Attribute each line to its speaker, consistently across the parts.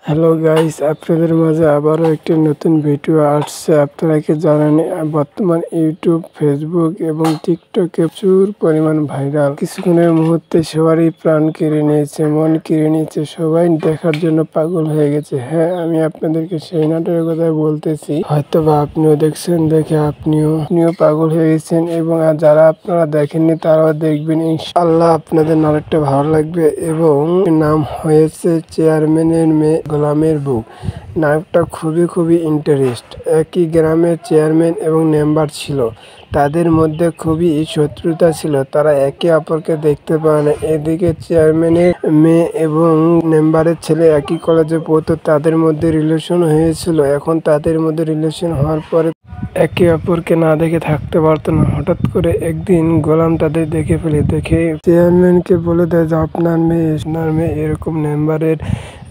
Speaker 1: Hello guys, আপনাদের মাঝে আবারও একটি নতুন ভিডিও আসছে। আপনারা কি জানেন বর্তমান ইউটিউব, ফেসবুক এবং টিকটকে প্রচুর পরিমাণ ভাইরাল। কিছুক্ষণের মুহূর্তে সবারই প্রাণ কেড়ে নিয়েছে, মন কেড়ে নিয়েছে, সবাই দেখার জন্য পাগল হয়ে গেছে। হ্যাঁ, আমি আপনাদেরকে সেই নাটকের কথা বলতেছি। হয়তোবা আপনিও দেখছেন, দেখে আপনিও পাগল হয়ে গেছেন এবং যারা আপনারা দেখেননি তারাও দেখবেন। ইনশাআল্লাহ আপনাদের নাটকটা ভালো লাগবে এবং নাম হয়েছে চেয়ারম্যানের মেয়ে গোলামের বউ। নাটকটা খুবই ইন্টারেস্ট। একই গ্রামের চেয়ারম্যান এবং মেম্বার ছিল, তাদের মধ্যে খুবই শত্রুতা ছিল, তারা একে অপরকে দেখতে পায় না। এদিকে চেয়ারম্যানের মেয়ে এবং মেম্বারের ছেলে একই কলেজে পড়তো, তাদের মধ্যে রিলেশন হয়েছিল। এখন তাদের মধ্যে রিলেশন হওয়ার পরে একে অপরকে না দেখে থাকতে পারতো না। হঠাৎ করে একদিন গোলাম তাদের দেখে চেয়ারম্যানকে বলে দেয় যে আপনার মেয়ে এরকম মেম্বারের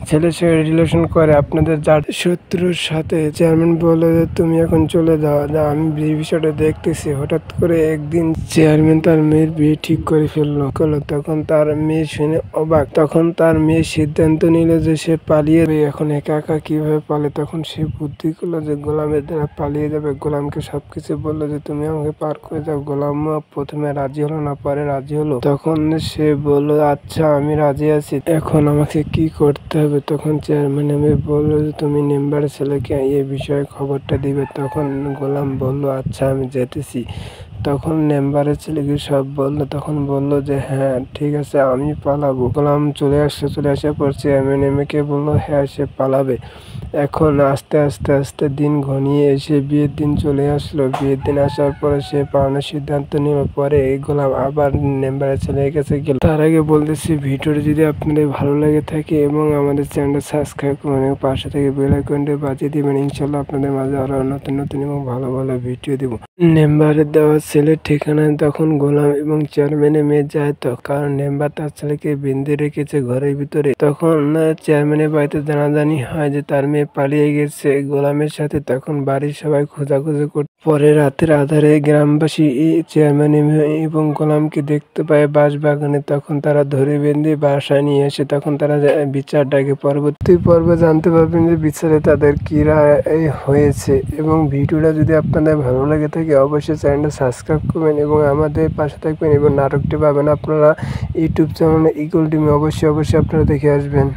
Speaker 1: ছেলের সাথে রিলেশন করে, আপনাদের যার শত্রুর সাথে। চেয়ারম্যান বলে যে তুমি এখন চলে যাও, আমি এই বিষয়টা দেখতেছি। হঠাৎ করে একদিন চেয়ারম্যান তার মেয়ের বিয়ে ঠিক করে ফেললো। তখন তার মেয়ে শুনে অবাক। তখন তার মেয়ে সিদ্ধান্ত নিল যে সে পালিয়ে যাবে। এখন একা একা কিভাবে পালে, তখন সে বুদ্ধি করলো যে গোলামের দ্বারা পালিয়ে যাবে। গোলামকে সবকিছু বললো যে তুমি আমাকে পার করে যাও। গোলাম প্রথমে রাজি হলো না, পরে রাজি হলো। তখন সে বলল আচ্ছা আমি রাজি আছি, এখন আমাকে কি করতে হবে। তখন চেয়ারম্যান আমি বললো যে তুমি মেম্বারের ছেলেকে এই বিষয়ে খবরটা দিবে। তখন গোলাম বলল আচ্ছা আমি যেতেছি। তখন মেম্বারের ছেলেকে সব বললো। তখন বলল যে হ্যাঁ ঠিক আছে আমি পালাবো। গোলাম চলে আসার পর চেয়ারম্যান এমকে বললো হ্যাঁ সে পালাবে। এখন আস্তে দিন ঘনিয়ে এসে বিয়ের দিন চলে আসলো। বিয়ের দিন আসার পরে সে পালানোর সিদ্ধান্ত নিল। পরে গোলাম আবার মেম্বারের ছেলের কাছে গেল। তার আগে বলতেছি ভিডিওটি যদি আপনাদের ভালো লাগে থাকে এবং আমাদের চ্যানেলটা সাবস্ক্রাইব করবেন এবং পাশে থেকে বেল আইকনটি বাজিয়ে দিবেন। ইনশাল্লাহ আপনাদের মাঝে আরো নতুন এবং ভালো ভিডিও দিব। মেম্বারের দেওয়া ছেলের ঠিকানায় তখন গোলাম এবং চেয়ারম্যানের মেয়ে যায়। তো কারণ মেম্বার তার ছেলেকে বেঁধে রেখেছে ঘরের ভিতরে। তখন চেয়ারম্যানের বাড়িতে জানাজানি হয় যে তার মেয়ে পালিয়ে গেছে গোলামের সাথে। তখন বাড়ির সবাই খোঁজাখুঁজি করতে পরে রাতের আধারে গ্রামবাসী চেয়ারম্যান এবং গোলামকে দেখতে পায় বাঁশবাগানে। তখন তারা ধরে বেঁধে বাসায় নিয়ে আসে। তখন তারা বিচার ডাকে। পরবর্তী পর্বে জানতে পারবেন যে বিচারে তাদের কি রায় হয়েছে। এবং ভিডিওটা যদি আপনাদের ভালো লাগে থাকে অবশ্যই চ্যানেলটা সাবস্ক্রাইব করবেন এবং আমাদের পাশে থাকবেন। এবং নাটকটি পাবেন আপনারা ইউটিউব চ্যানেলে ইগল টিমে। অবশ্যই আপনারা দেখে আসবেন।